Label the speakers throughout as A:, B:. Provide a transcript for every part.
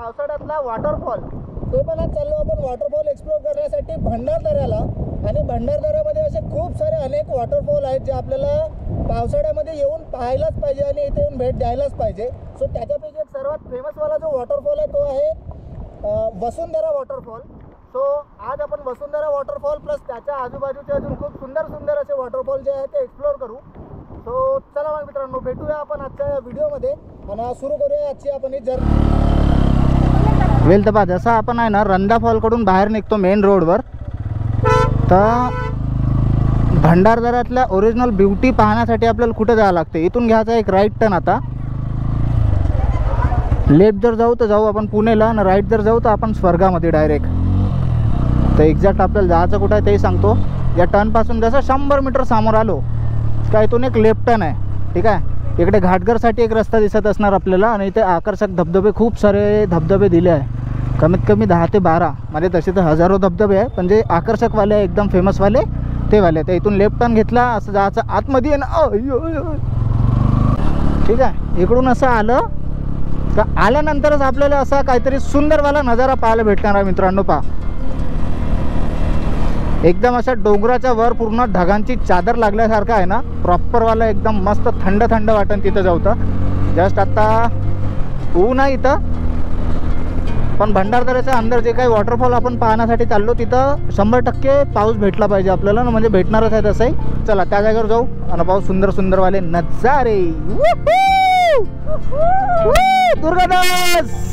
A: पावसाळ्यातला waterfall, तो पण आज चाललो आपण वॉटरफॉल एक्सप्लोर करण्यासाठी भंडारदऱ्याला. आणि भंडारदऱ्यामध्ये असे खूप सारे अनेक वॉटरफॉल आहेत जे आपल्याला पावसाळ्यामध्ये येऊन पाहायलाच पाहिजे आणि इथे येऊन भेट द्यायलाच पाहिजे. सो त्याच्यापैकी एक सर्वात फेमसवाला जो वॉटरफॉल आहे तो आहे वसुंधरा वॉटरफॉल. सो आज आपण वसुंधरा वॉटरफॉल प्लस त्याच्या आजूबाजूचे अजून खूप सुंदर सुंदर असे वॉटरफॉल जे आहेत ते एक्सप्लोर करू. सो चला मग मित्रांनो, भेटूया आपण आजच्या या व्हिडिओमध्ये आणि सुरू करूया आजची आपण ही जर्नी. वेल तर पहा, जसं आपण आहे ना रंधा फॉलकडून बाहेर निघतो मेन रोडवर, तर भंडारदऱ्यातल्या ओरिजिनल ब्युटी पाहण्यासाठी आपल्याला कुठे जावं लागते. इथून घ्यायचा एक राईट टर्न. आता लेफ्ट जर जाऊ तर जाऊ आपण पुणेला, आणि राईट जर जाऊ तर आपण स्वर्गामध्ये डायरेक्ट. तर एक्झॅक्ट आपल्याला जायचं कुठं आहे तेही सांगतो. या टर्नपासून जसं 100 मीटर समोर आलो का इथून एक लेफ्ट टर्न आहे, ठीक आहे. इकडे घाटघरसाठी एक रस्ता दिसत असणार आपल्याला, आणि इथे आकर्षक धबधबे, खूप सारे धबधबे दिले आहे, कमीत कमी 10 ते 12. म्हणजे तसे तर हजारो धबधबे आहे, पण जे आकर्षकवाले एकदम फेमसवाले ते वाले. तर इथून लेफ्ट टर्न घेतला, असं जायचं आतमध्ये आहे ना, ठीक आहे. इकडून असं आलं तर आल्यानंतरच आपल्याला असा काहीतरी सुंदरवाला नजारा पाहायला भेटणार आहे मित्रांनो. पहा, एकदम अशा डोंगराच्या वर पूर्ण ढगांची चादर लागल्यासारखं आहे ना, प्रॉपरवाला एकदम मस्त थंड थंड वाटण तिथं जाऊ. तर जस्ट आता ऊन आहे इथं, पण भंडारदऱ्याच्या अंदर जे काही वॉटरफॉल आपण पाहण्यासाठी चाललो तिथं 100% पाऊस भेटला पाहिजे आपल्याला, म्हणजे भेटणारच आहे तसंही. चला त्या जागेवर जाऊ आणि पाहू सुंदर सुंदरवाले नजारे. दुर्गादास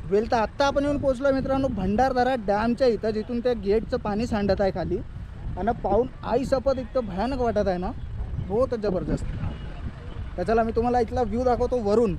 A: वेल तर आत्ता आपण येऊन पोहोचलो मित्रांनो भंडारदरा डॅमच्या इथं, जिथून त्या गेटचं पाणी सांडत आहे खाली. आणि पाहून आई शपथ इतकं भयानक वाटत आहे ना, बहुत जबरदस्त. तर चला मी तुम्हाला इथला व्ह्यू दाखवतो वरून.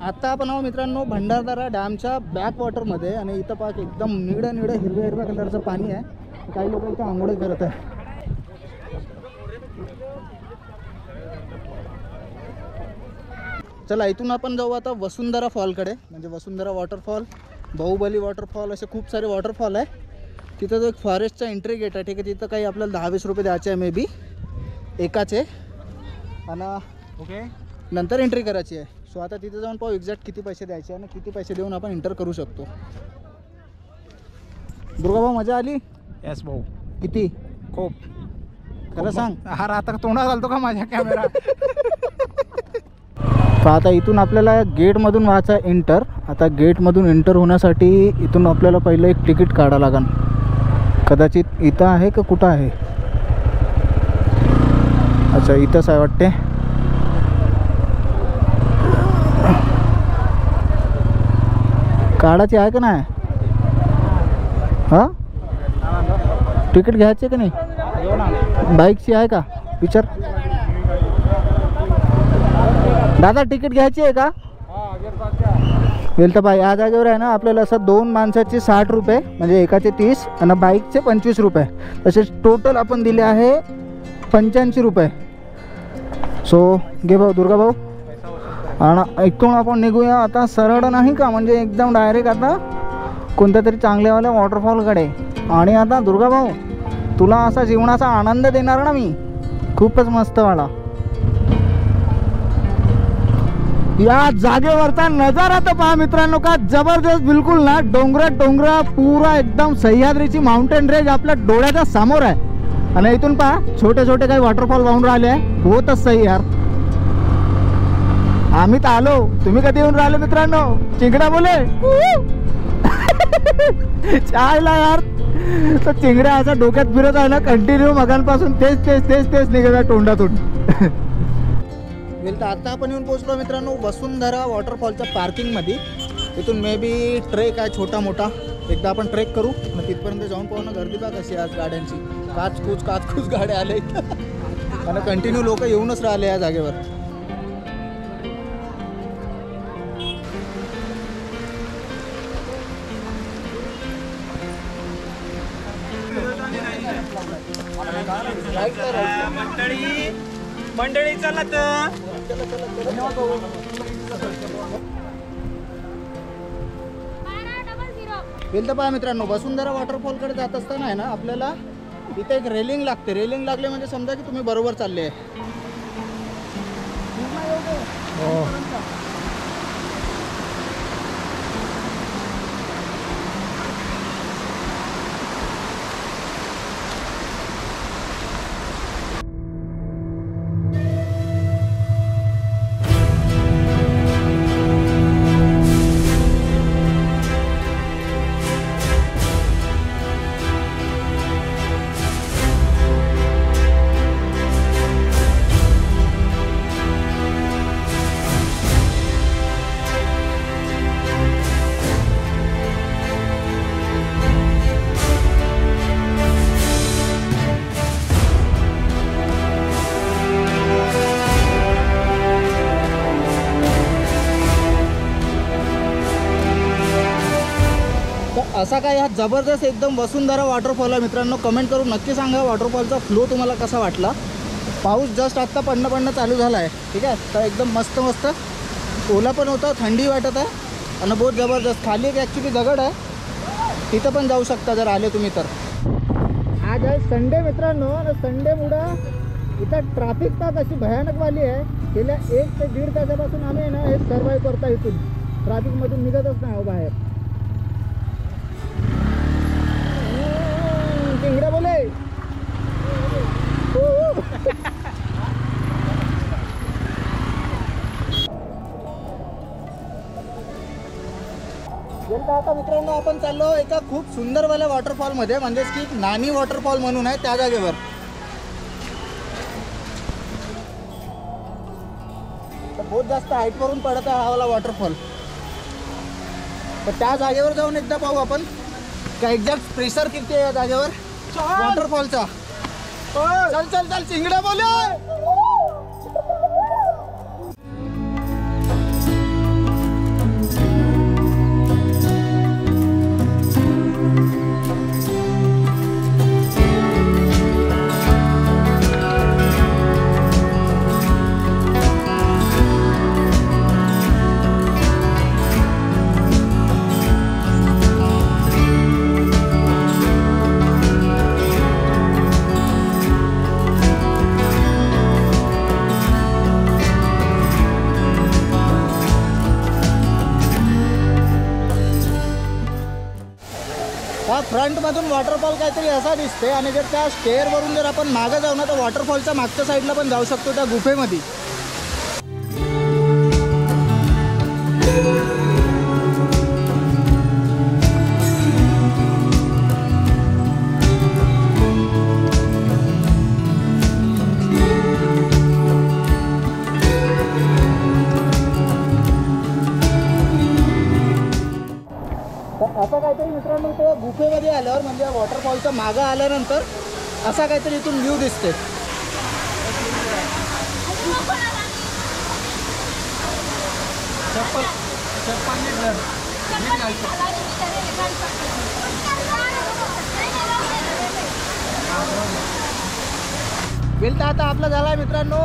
A: आता आपण आहो मित्रांनो भंडारदरा डॅमच्या बॅक वॉटरमध्ये, आणि इथं पाक एकदम निळं निळं हिरव्या हिरव्या कलरचं पाणी आहे. काही लोक इथं आंघोळ करत आहे. चला इथून आपण जाऊ आता वसुंधरा फॉलकडे. म्हणजे वसुंधरा वॉटरफॉल, बाहुबली वॉटरफॉल, असे खूप सारे वॉटरफॉल आहे. तिथं जो एक फॉरेस्टचा एंट्री गेट आहे, ठीक आहे. तिथं काही आपल्याला 10-20 रुपये द्यायचे आहे मे बी एकाचे, आणि ओके नंतर एंट्री करायची आहे. सो आता तिथे जाऊन पाहू एक्झॅक्ट किती पैसे द्यायचे आणि किती पैसे देऊन आपण एंटर करू शकतो. दुर्गा भाऊ मजा आली?
B: यस भाऊ.
A: किती?
B: खूप.
A: खरं सांग.
B: हा आता तोंडात घालतो का माझ्या कॅमेरा?
A: आता इथून आपल्याला गेटमधून व्हायचं एंटर. आता गेटमधून एंटर होण्यासाठी इथून आपल्याला पहिलं एक तिकीट काढावं लागेल. कदाचित इथं आहे का कुठं आहे? अच्छा इथंच आहे वाटते. काढायची आहे का नाही? हां तिकीट घ्यायची का नाही? बाईकची आहे का विचार. दादा तिकीट घ्यायची आहे का? वेल तर बाई या जागेवर आहे ना आपल्याला असं 2 माणसाचे 60 रुपये म्हणजे एकाचे 30 आणि बाईकचे 25 रुपये, तसेच टोटल आपण दिले आहे 85 रुपये. सो घे भाऊ दुर्गा भाऊ. आणि इथून आपण निघूया आता सरळ नाही का, म्हणजे एकदम डायरेक्ट आता कोणत्या तरी चांगल्यावाल्या वॉटरफॉलकडे. आणि आता दुर्गा भाऊ, तुला असा जीवनाचा आनंद देणार ना मी, खूपच मस्त वाला. या जागेवरचा नजारा तर पहा मित्रांनो, का जबरदस्त बिलकुल ना. डोंगरा पुरा एकदम सह्याद्रीची माउंटेन रेंज आपल्या डोळ्याच्या समोर आहे. आणि इथून पहा छोटे छोटे काही वॉटरफॉल वाहून राहिले आहे. होतच सही यार. आम्ही तर आलो, तुम्ही कधी येऊन राहिले मित्रांनो? चिंगड्या बोले चायला यार. तर चिंगड्या असा डोक्यात फिरत आहे ना कंटिन्यू मगांपासून, तेच तेच तेच तेच निघत आहे तोंडातून. तर आता आपण येऊन पोहोचलो मित्रांनो वसुंधरा वॉटरफॉलच्या पार्किंगमध्ये. इथून मे बी ट्रेक आहे छोटा मोठा, एकदा आपण ट्रेक करू. मग तिथपर्यंत जाऊन पाहू ना. गर्दी बघा कशी आज गाड्यांची, काचकूच गाड्या आल्या इथं आणि कंटिन्यू लोक येऊनच राहिले या जागेवर.
C: मंडळी चला तर
A: वेल तर पहा मित्रांनो, वसुंधरा वॉटरफॉलकडे जात असताना आहे ना आपल्याला इथे एक रेलिंग लागते. रेलिंग लागले म्हणजे समजा की तुम्ही बरोबर चालले आहे. असा काय हा जबरदस्त एकदम वसुंधरा वॉटरफॉल आहे मित्रांनो. कमेंट करून नक्की सांगा वॉटरफॉलचा फ्लो तुम्हाला कसा वाटला. पाऊस जस्ट आत्ता पडणं चालू झाला आहे. ठीक आहे, तर एकदम मस्त ओला पण होता, थंडी वाटत आहे आणि बहुत जबरदस्त. खाली एक ॲक्च्युली दगड आहे, तिथं पण जाऊ शकता जर आले तुम्ही तर. आज आहे संडे मित्रांनो, आणि संडेमुळं इथं ट्रॅफिक तर अशी भयानक वाली आहे. गेल्या 1 ते 1.5 तासापासून आम्ही ना हे सर्वाईव्ह करता. इथून ट्रॅफिकमधून निघतच नाही बाहेर. चिंगड्या बोले आता मित्रांनो आपण चाललो एका खूप सुंदरवाल्या वॉटरफॉल मध्ये, म्हणजेच की नानी वॉटरफॉल म्हणून आहे त्या जागेवर. बहुत जास्त हाईट वरून पडत आहे हा वाला वॉटरफॉल. तर त्या जागेवर जाऊन एकदा पाहू आपण का एक्झॅक्ट प्रेशर किती आहे या जागेवर वॉटरफॉलचा. चल चल चल चिंगड्या बोले. हा फ्रंटमधून वॉटरफॉल काहीतरी असा दिसते. आणि जर त्या स्टेअरवरून जर आपण मागं जाऊ ना तर वॉटरफॉलच्या मागच्या साईडला पण जाऊ शकतो त्या गुफेमध्ये. असं काहीतरी मित्रांनो ते गुफेमध्ये आल्यावर म्हणजे वॉटरफॉलच्या मागं आल्यानंतर असा काहीतरी इथून व्ह्यू दिसते. वेल तर आता आपला झाला आहे मित्रांनो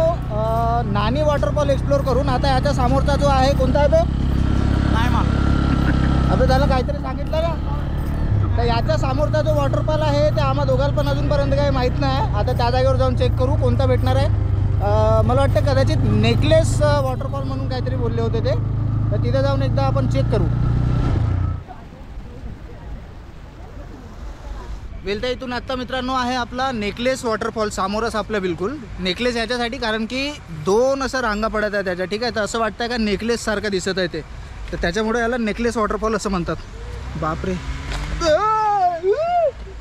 A: नानी वॉटरफॉल एक्सप्लोर करून. आता ह्याच्या समोरचा जो आहे कोणता आहे तो अबे त्याला काहीतरी सांगितलं ना. तर याच्या समोरचा जो वॉटरफॉल आहे ते आम्हा दोघांना पण अजूनपर्यंत काही माहीत नाही. आता त्या जागेवर जाऊन चेक करू कोणता भेटणार आहे. मला वाटतं कदाचित नेकलेस वॉटरफॉल म्हणून काहीतरी बोलले होते ते. तर तिथे जाऊन एकदा आपण चेक करू. वेलता इथून आत्ता मित्रांनो आहे आपला नेकलेस वॉटरफॉल समोरच आपल्या. बिलकुल नेकलेस याच्यासाठी कारण की 2 असं रांगा पडत आहे त्याच्या. ठीक आहे. तर असं वाटतं का नेकलेस सारखं दिसत आहे ते. तर त्याच्यामुळे याला नेकलेस वॉटरफॉल असं म्हणतात. बापरे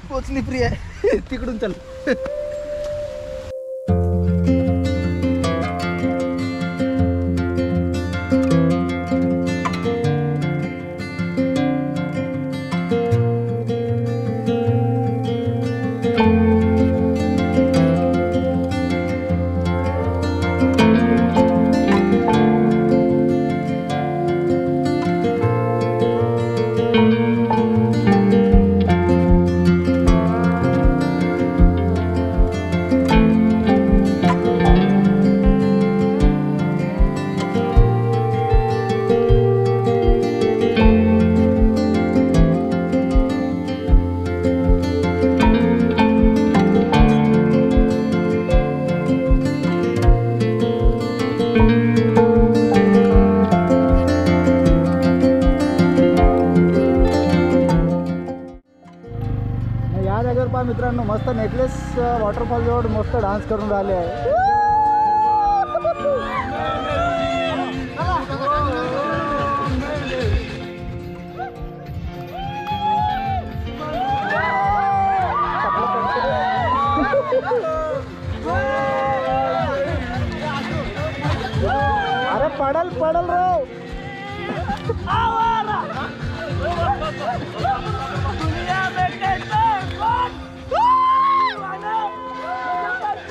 A: पोचली फ्री आहे तिकडून चल. मित्रांनो मस्त नेकलेस वॉटरफॉल जवळ मस्त डान्स करून राहिले आहे. अरे पडल पडल रो.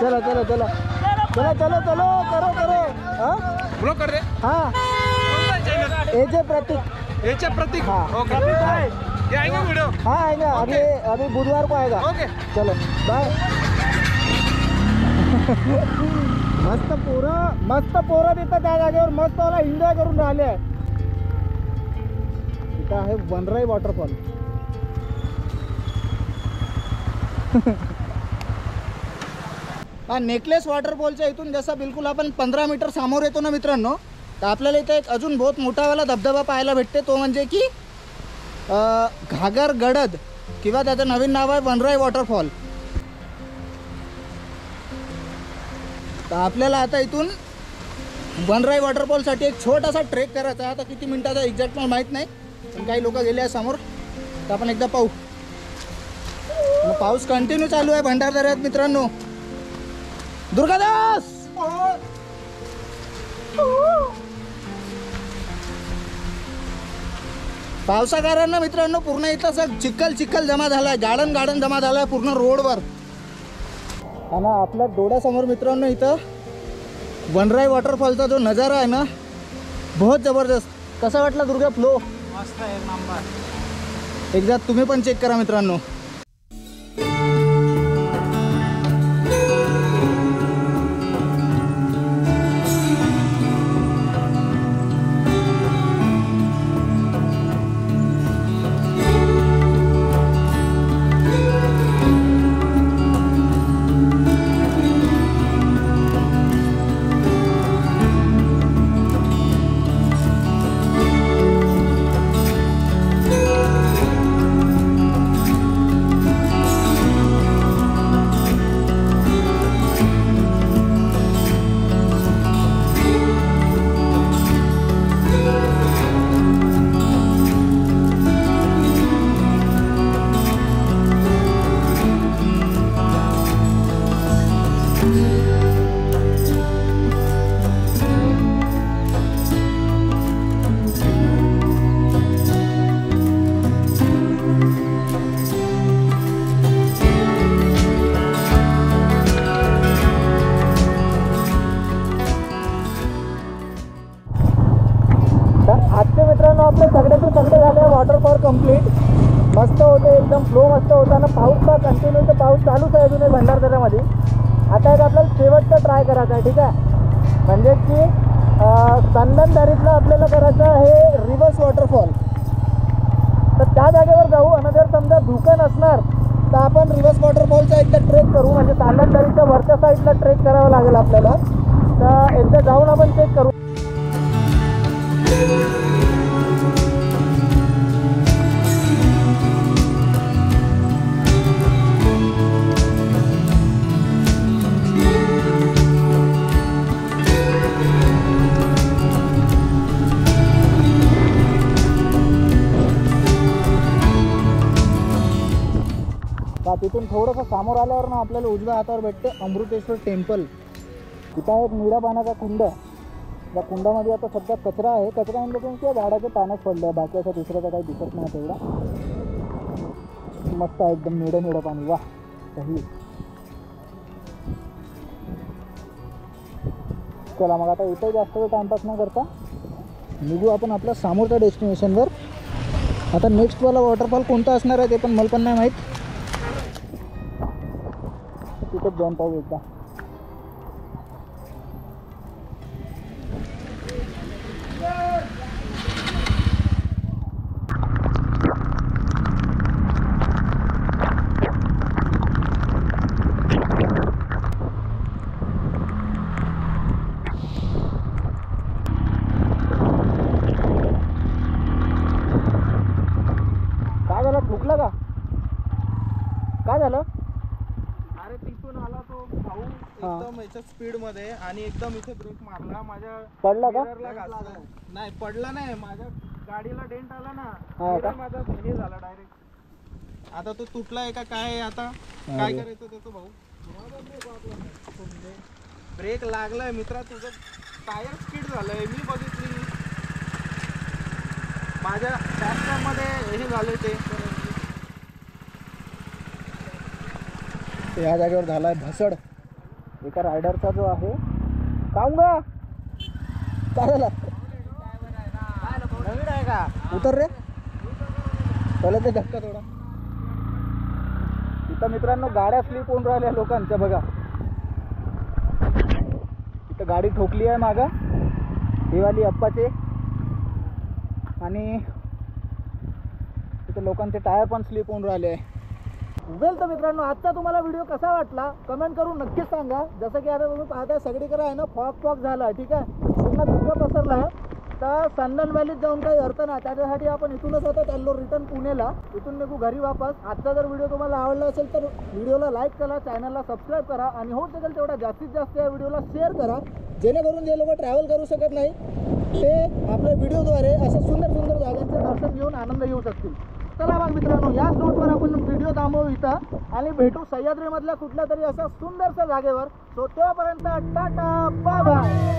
A: चलो चलो चलो चलो चलो चलो करो करो. हाँ
B: ब्लॉक कर दे.
A: हाँ एजे प्रतीक. हाँ
B: ओके ये आएंगे वीडियो.
A: हाँ आएगा. अभी बुधवार को आएगा.
B: ओके
A: चलो बाय. मस्त पोरं तिथं त्या जागेवर मस्त मला एन्जॉय करून राहिले आहे. इथं आहे वनराई वॉटरफॉल. हा नेकलेस वॉटरफॉलच्या इथून जसं बिलकुल आपण 15 मीटर समोर येतो ना मित्रांनो, तर आपल्याला इथे एक अजून बहुत मोठावाला धबधबा पाहायला भेटते. तो म्हणजे की घागर गडद किंवा त्याचं नवीन नाव आहे वनराई वॉटरफॉल. तर आपल्याला आता इथून वनराई वॉटरफॉलसाठी एक छोटासा ट्रेक करायचा आहे. आता किती मिनिटाचा एक्झॅक्ट मला माहीत नाही, पण काही लोक गेले आहे समोर. तर आपण एकदा पाहू. पाऊस कंटिन्यू चालू आहे भंडारदऱ्यात मित्रांनो. दुर्गादास पावसाकारांना मित्रांनो पूर्ण इथं असं चिखल जमा झाला आहे. गार्डन जमा झाला आहे पूर्ण रोडवर. आणि आपल्या डोळ्यासमोर मित्रांनो इथं वनराई वॉटरफॉलचा जो नजारा आहे ना, बहुत जबरदस्त. कसा वाटला दुर्गा फ्लो?
B: मस्त आहे नंबर.
A: एकदा तुम्ही पण चेक करा मित्रांनो. आजचे मित्रांनो आपले सगळे झाले वॉटरफॉल कंप्लीट. मस्त होते एकदम. फ्लो मस्त होता ना. पाऊस का कंटिन्यू तर पाऊस चालूच आहे अजूनही भंडारदऱ्यामध्ये. आता एक आपल्याला शेवटचं ट्राय करायचं आहे. ठीक आहे. म्हणजे की संदनदरीतलं आपल्याला करायचं आहे रिव्हर्स वॉटरफॉल. तर त्या जागेवर जाऊ आणि जर समजा धुकं नसणार तर आपण रिव्हर्स वॉटरफॉलचा एकदा ट्रेक करू. म्हणजे सालनदरीच्या वरच्या साईडला ट्रेक करावं लागेल आपल्याला. तर एकदा जाऊन आपण चेक करू. तिथून थोडंसं समोर आल्यावर ना आपल्याला उजव्या हातावर भेटते अमृतेश्वर टेम्पल. तिथं एक निळ्या पाण्याचा कुंड. त्या कुंडामध्ये आता सध्या कचरा आहे. कचरा इन लोकांनी किंवा झाडाचे पानच पडलं आहे. बाकी असं दुसऱ्याचं काही दिसत नाही तेवढा. मस्त आहे एकदम निळं निळं पाणी. वा सही. चला मग आता इथे जास्त वेळ टाइमपास न करता निघू आपण आपल्या समोरच्या डेस्टिनेशनवर. आता नेक्स्टवाला वॉटरफॉल कोणता असणार आहे ते पण मला पण नाही माहीत. तिथेच जाऊन पाहू एकदा. काय झालं? ठुकलं का? काय झालं?
B: अरे तिथून आला तो भाऊ एकदम याच्या स्पीड मध्ये आणि एकदम इथे ब्रेक मारला. माझ्या
A: पडला का?
B: मिररला घासला. नाही पडला नाही, माझ्या गाडीला डेंट आला ना.
A: हा का?
B: मिरर माझा हे झाला डायरेक्ट. आता तो तुटलाय का काय आहे आता काय करायचं त्याचं भाऊ. ब्रेक लागलाय मित्रा. तुझं टायर स्किड झालंय. मी बघितली माझ्या मध्ये हे झालंय ते.
A: या जागेवर झालाय भसड एका रायडरचा जो आहे. काऊंगा काय झालं?
B: नवीन आहे का?
A: उतर रे. चला ते धक्का थोडा. इथं मित्रांनो गाड्या स्लिप होऊन राहिल्या लोकांच्या. बघा इथं गाडी ठोकली आहे मागं ही वाली अप्पाचे. आणि इथं लोकांचे टायर पण स्लिप होऊन राहिले आहे. वेल तर मित्रांनो आजचा तुम्हाला व्हिडिओ कसा वाटला कमेंट करून नक्कीच सांगा. जसं की आता तुम्ही पाहता सगळीकडे आहे ना फॉग झाला. ठीक आहे, पूर्ण धुकं पसरला आहे. तर संदन व्हॅलीत जाऊन काही अर्थ नाही. त्याच्यासाठी आपण इथूनच आता चाललो रिटर्न पुणेला. इथून निघू घरी वापस. आजचा जर व्हिडिओ तुम्हाला आवडला असेल तर व्हिडिओला लाईक करा, चॅनलला सबस्क्राईब करा आणि होत असेल तेवढा जास्तीत जास्त या व्हिडिओला शेअर करा. जेणेकरून जे लोक ट्रॅव्हल करू शकत नाही ते आपल्या व्हिडिओद्वारे अशा सुंदर सुंदर जागांचे दर्शन घेऊन आनंद घेऊ शकतील. चला मग मित्रांनो याच नोटवर आपण व्हिडिओ थांबवू इथं आणि भेटू सह्याद्रीमधल्या कुठल्या तरी अशा सुंदरशा जागेवर. सो तोपर्यंत टाटा बाय बाय.